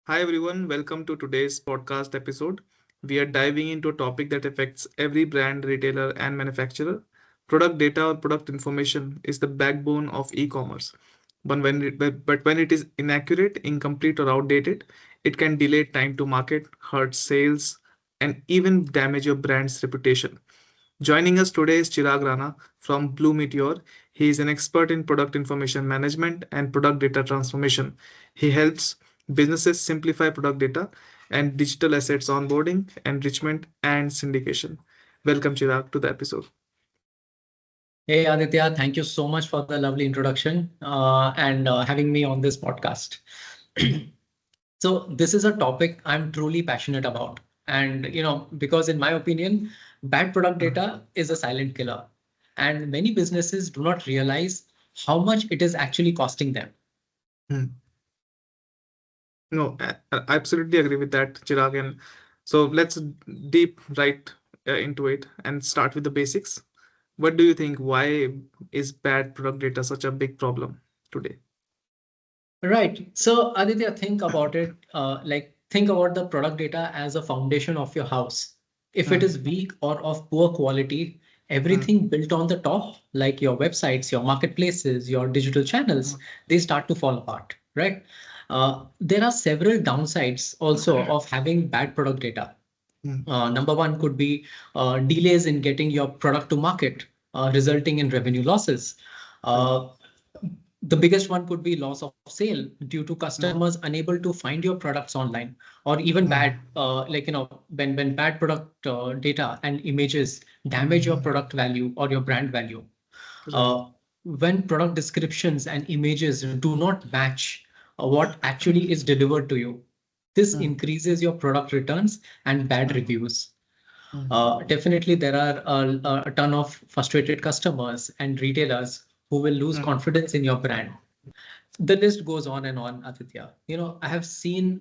Hi everyone, welcome to today's podcast episode. We are diving into a topic that affects every brand, retailer, and manufacturer. Product data or product information is the backbone of e-commerce. But when it is inaccurate, incomplete, or outdated, it can delay time to market, hurt sales, and even damage your brand's reputation. Joining us today is Cherag Rana from Blue Meteor. He is an expert in product information management and product data transformation. He helps businesses simplify product data and digital assets onboarding, enrichment, and syndication. Welcome, Chirag, to the episode. Hey Aditya, thank you so much for the lovely introduction and having me on this podcast. So this is a topic I'm truly passionate about. And because in my opinion, bad product data is a silent killer. And many businesses do not realize how much it is actually costing them. Hmm. No, I absolutely agree with that, Chirag. And so let's deep right into it and start with the basics. What do you think? Why is bad product data such a big problem today? Right. So Aditya, think about it. Think about the product data as a foundation of your house. If it Hmm. is weak or of poor quality, Hmm. everything built on the top, like your websites, your marketplaces, your digital channels, they start to fall apart, right? There are several downsides also of having bad product data. Hmm. Number one could be delays in getting your product to market, resulting in revenue losses. Right. Uh, the biggest one could be loss of sale due to Hmm. customers unable to find your products online, or even Hmm. bad, when bad product data and images damage your product value or your brand value. Right. Uh, when product descriptions and images do not match what actually is delivered to you, this Hmm. increases your product returns and bad Hmm. reviews. Hmm. Definitely, there are a ton of frustrated customers and retailers who will lose Hmm. confidence in your brand. The list goes on and on, Aditya. I have seen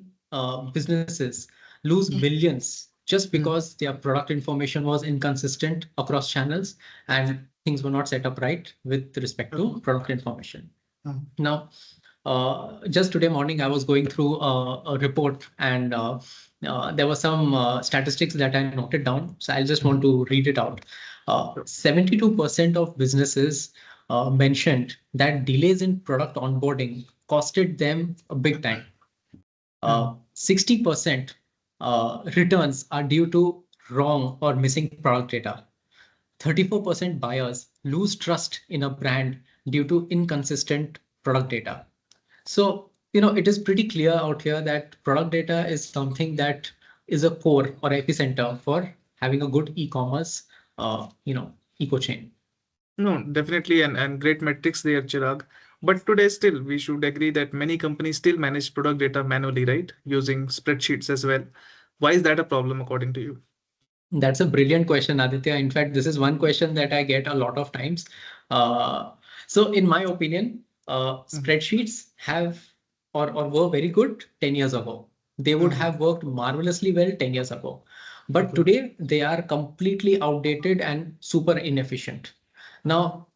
businesses lose millions just Hmm. because their product information was inconsistent across channels and things were not set up right with respect Okay. to product information. Hmm. Now, just today morning, I was going through a report and there were some statistics that I noted down. So I just want to read it out. Sure. 72% of businesses mentioned that delays in product onboarding costed them a big time. Hmm. 60% returns are due to wrong or missing product data. 34% buyers lose trust in a brand due to inconsistent product data. So, it is pretty clear out here that product data is something that is a core or epicenter for having a good e-commerce, eco chain. No, definitely, and great metrics there, Chirag. But today, still, we should agree that many companies still manage product data manually, right? Using spreadsheets as well. Why is that a problem, according to you? That's a brilliant question, Aditya. In fact, this is one question that I get a lot of times. Uh, so, in my opinion, Hmm. spreadsheets have or were very good 10 years ago. They would Hmm. have worked marvelously well 10 years ago. But Okay. today, they are completely outdated and super inefficient. Now,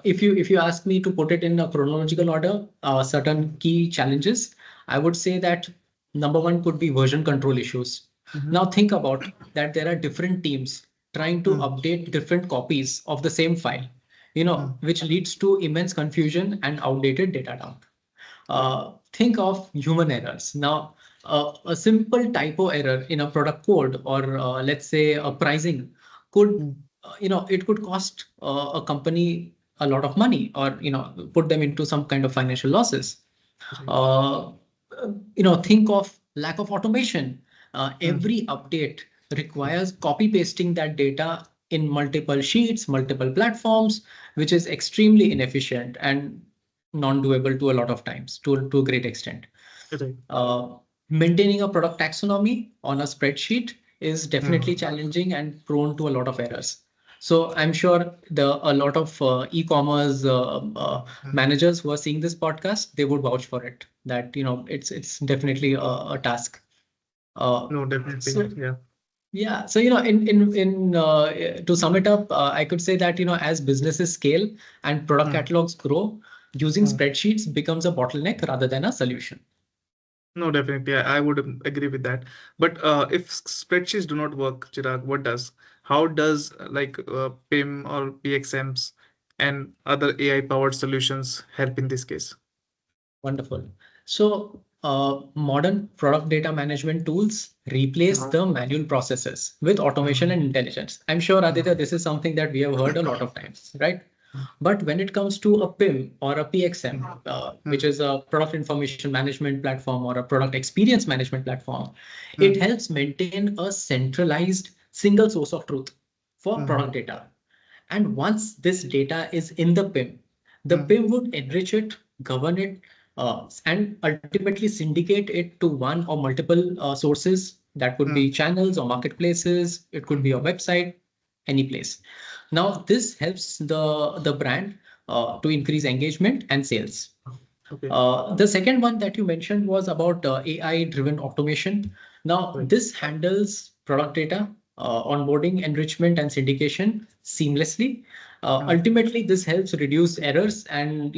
if you ask me to put it in a chronological order, certain key challenges, I would say that number one could be version control issues. Hmm. Now think about that there are different teams trying to Hmm. update different copies of the same file, Hmm. which leads to immense confusion and outdated data dump. Right. Think of human errors. Now, a simple typo error in a product code or let's say a pricing could, Hmm. it could cost a company a lot of money or, put them into some kind of financial losses. Right. Uh, think of lack of automation. Hmm. Every update requires copy pasting that data in multiple sheets, multiple platforms, which is extremely inefficient and non-doable to a lot of times, to a great extent. Right. Uh, Maintaining a product taxonomy on a spreadsheet is Hmm. definitely challenging and prone to a lot of errors. So I'm sure a lot of e-commerce Hmm. managers who are seeing this podcast, they would vouch for it. That it's definitely a task. Uh, No, definitely. so Yeah. yeah, so to sum it up, I could say that as businesses scale and product Hmm. catalogs grow, using Hmm. spreadsheets becomes a bottleneck rather than a solution. No, definitely. I would agree with that. But if spreadsheets do not work, Chirag, what does? How does PIM or PXMs and other AI powered solutions help in this case? Wonderful. So, modern product data management tools replace the manual processes with automation and intelligence. I'm sure, Aditya, this is something that we have heard a lot of times, right? But when it comes to a PIM or a PXM, which Mm, is a product information management platform or a product experience management platform, it mm, helps maintain a centralized single source of truth for mm, product data. And once this data is in the mm, PIM would enrich it, govern it, and ultimately syndicate it to one or multiple sources. That could be mm, channels or marketplaces. It could be a mm. website, any place. Now, this helps the brand to increase engagement and sales. Okay. The second one that you mentioned was about AI-driven automation. Now, Right. this handles product data, onboarding, enrichment, and syndication seamlessly. Mm, Ultimately, this helps reduce errors and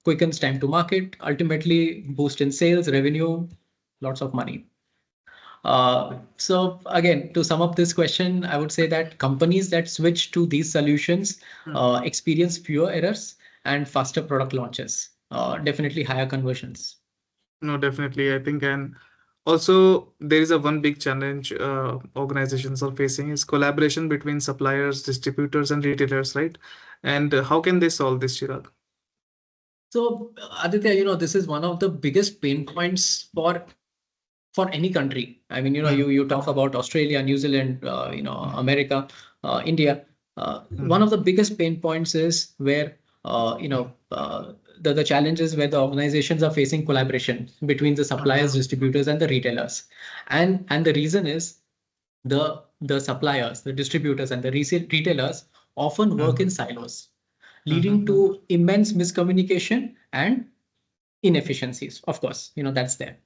quickens time to market. Ultimately, boost in sales, revenue, lots of money. So again, to sum up this question, I would say that companies that switch to these solutions mm. experience fewer errors and faster product launches, definitely higher conversions. No, definitely. I think, and also there is a one big challenge organizations are facing is collaboration between suppliers, distributors, and retailers, right? And how can they solve this, Chirag? So Aditya, this is one of the biggest pain points for any country. I mean, Mm, you talk about Australia, New Zealand, mm, America, India. One mm, of the biggest pain points is where the challenges where the organizations are facing collaboration between the suppliers, distributors, and the retailers. And the reason is the suppliers, the distributors, and the retailers often work in mm, silos, mm, leading mm, to immense miscommunication and inefficiencies. Of course, that's there.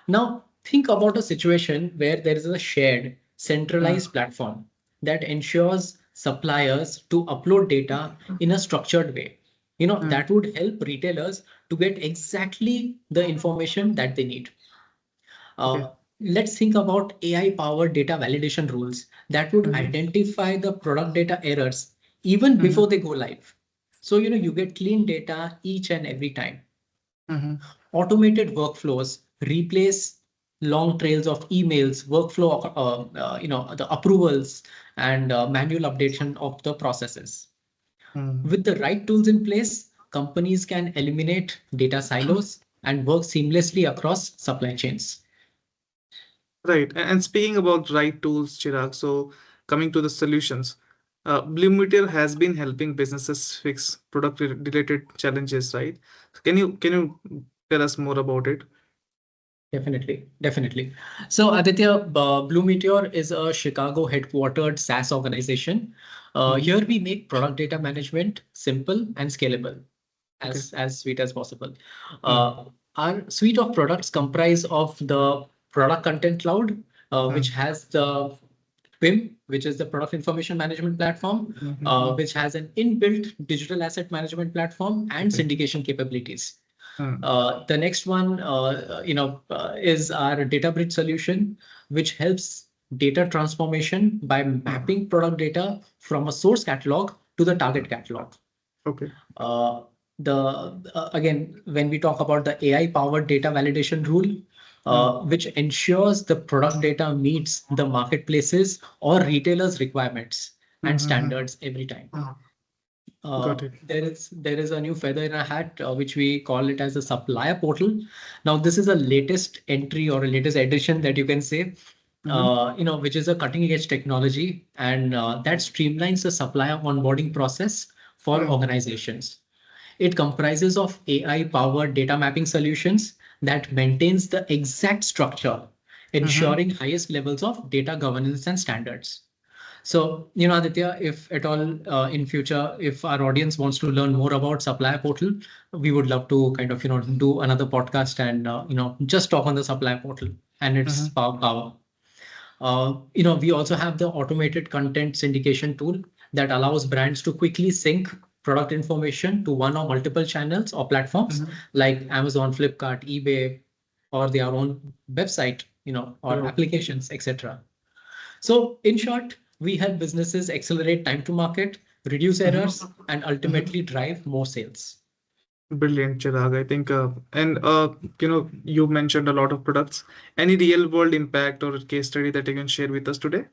Now, think about a situation where there is a shared, mm, centralized platform that ensures suppliers to upload data in a structured way. mm. That would help retailers to get exactly the information that they need. Okay. Let's think about AI-powered data validation rules that would Mm, identify the product data errors even before mm, they go live. So, you get clean data each and every time. mm, Automated workflows replace long trails of emails, workflow, the approvals and manual updation of the processes. mm. With the right tools in place, companies can eliminate data silos and work seamlessly across supply chains. Right. And speaking about right tools, Chirag, so coming to the solutions, Blue Meteor has been helping businesses fix product related challenges, right? Can you tell us more about it? Definitely, definitely. So, Aditya, Blue Meteor is a Chicago headquartered SaaS organization. Mm-hmm. Here we make product data management simple and scalable, Okay. as sweet as possible. Mm, Uh, our suite of products comprise of the product content cloud, which mm, has the PIM, which is the product information management platform, mm, which has an inbuilt digital asset management platform and okay. syndication capabilities. Mm, The next one, is our data bridge solution, which helps data transformation by mm, mapping product data from a source catalog to the target catalog. okay. Uh, the Again, when we talk about the AI-powered data validation rule, Mm, which ensures the product data meets the marketplaces or retailers' requirements and mm, standards every time. got it. There is a new feather in our hat, which we call it as a supplier portal. Now, this is a latest entry or a latest addition that you can say, Mm-hmm. which is a cutting edge technology, and that streamlines the supplier onboarding process for Mm, organizations. It comprises of AI powered data mapping solutions that maintains the exact structure, mm-hmm. ensuring highest levels of data governance and standards. So, Aditya, if at all in future, if our audience wants to learn more about Supplier Portal, we would love to kind of, do another podcast and, just talk on the Supplier Portal and its Mm-hmm. power. We also have the automated content syndication tool that allows brands to quickly sync product information to one or multiple channels or platforms Mm-hmm. like Amazon, Flipkart, eBay. or their own website, or True. applications, etc. So in short, we help businesses accelerate time to market, reduce Mhm. errors, and Mhm. ultimately drive more sales. Brilliant, Chirag. I think, you mentioned a lot of products. Any real world impact or case study that you can share with us today?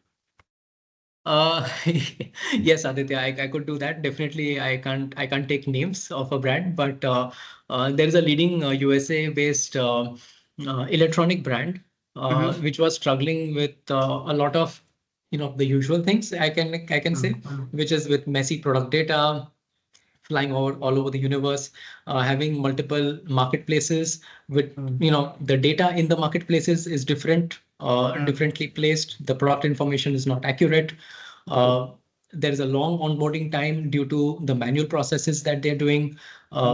Uh, yes, Aditya, I could do that. Definitely, I can't take names of a brand, but there is a leading USA based electronic brand Mm-hmm. which was struggling with a lot of the usual things I can say, Mm-hmm. which is with messy product data, flying over all over the universe, having multiple marketplaces with the data in the marketplaces is differently placed. The product information is not accurate. True. Uh, there is a long onboarding time due to the manual processes that they're doing.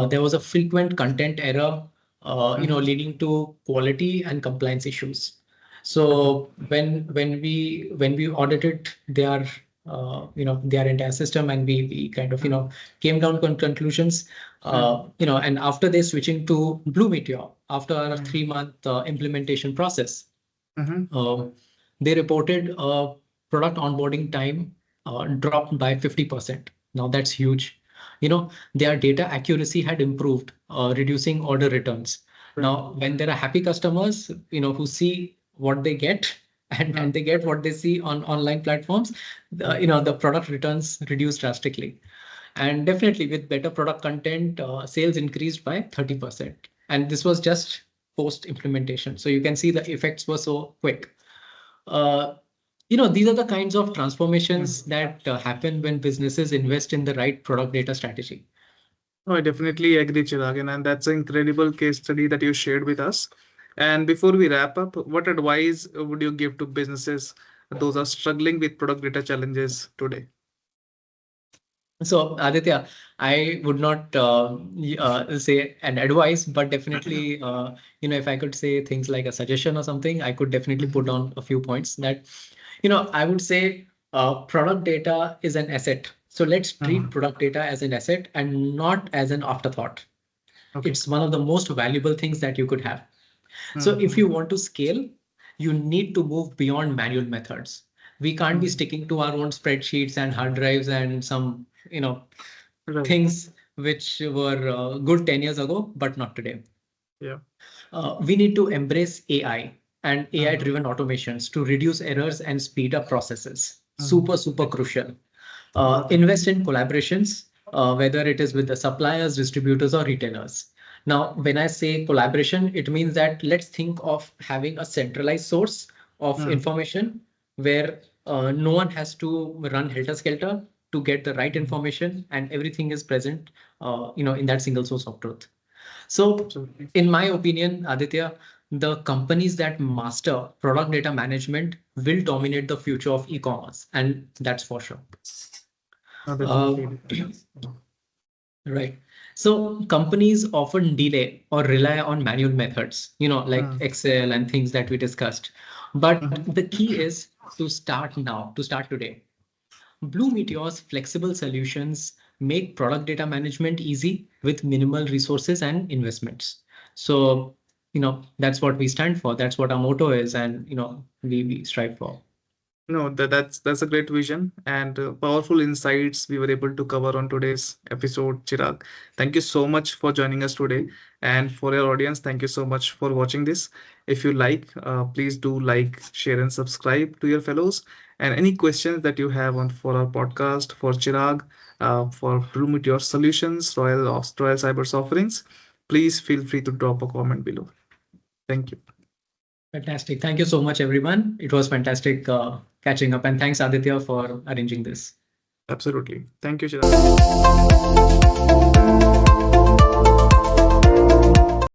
There was a frequent content error, Mm-hmm. leading to quality and compliance issues. Mm-hmm. So when we audited their entire system, and we kind of came down to conclusions, and after they switching to Blue Meteor after a Mm-hmm. 3 month implementation process, Mm-hmm. um, they reported product onboarding time dropped by 50%. Now that's huge. Their data accuracy had improved, reducing order returns. True. Now, when there are happy customers, who see what they get and Mm-hmm. they get what they see on online platforms, the product returns reduce drastically. And definitely with better product content, sales increased by 30%. And this was just post implementation. So you can see the effects were so quick. Uh, these are the kinds of transformations that happen when businesses invest in the right product data strategy. No, I definitely agree, Chirag, and that's an incredible case study that you shared with us. And before we wrap up, what advice would you give to businesses those are struggling with product data challenges today? So, Aditya, I would not say an advice, but definitely, if I could say things like a suggestion or something, I could definitely put Mhm. on a few points that, I would say product data is an asset. So let's treat Mhm. product data as an asset and not as an afterthought. Okay. It's one of the most valuable things that you could have. So if Mhm. you want to scale, you need to move beyond manual methods. We can't be Mhm. sticking to our own spreadsheets and hard drives and some, Right. things which were good 10 years ago, but not today. Yeah. We need to embrace AI and AI Mhm. driven automations to reduce errors and speed up processes. Mhm. Super, super crucial. Okay. Invest in collaborations, whether it is with the suppliers, distributors, or retailers. Now, when I say collaboration, it means that let's think of having a centralized source of Mhm. information where no one has to run helter skelter to get the right Mhm. information, and everything is present, in that single source of truth. So, Absolutely. in my opinion, Aditya, the companies that master product data management will dominate the future of e-commerce, and that's for sure. No, Uh, definitely. right. So companies often delay or rely on manual methods, like Mhm. Excel and things that we discussed. But Mhm. the key is to start now, to start today. Blue Meteor's flexible solutions make product data management easy with minimal resources and investments. So, that's what we stand for. That's what our motto is, and we strive for. No, that's a great vision and powerful insights we were able to cover on today's episode, Chirag. Thank you so much for joining us today, and for your audience, thank you so much for watching this. If you like, please do like, share, and subscribe to your fellows. And any questions that you have on for our podcast, for Chirag, for Bloom with your solutions, Royal Cyber's offerings, please feel free to drop a comment below. Thank you. Fantastic. Thank you so much, everyone. It was fantastic catching up. And thanks, Aditya, for arranging this. Absolutely. Thank you, Chirag.